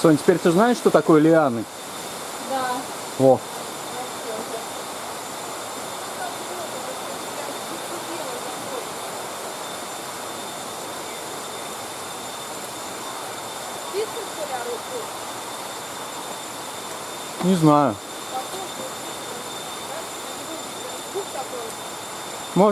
Сонь, теперь ты знаешь, что такое лианы? Да. О. Не знаю.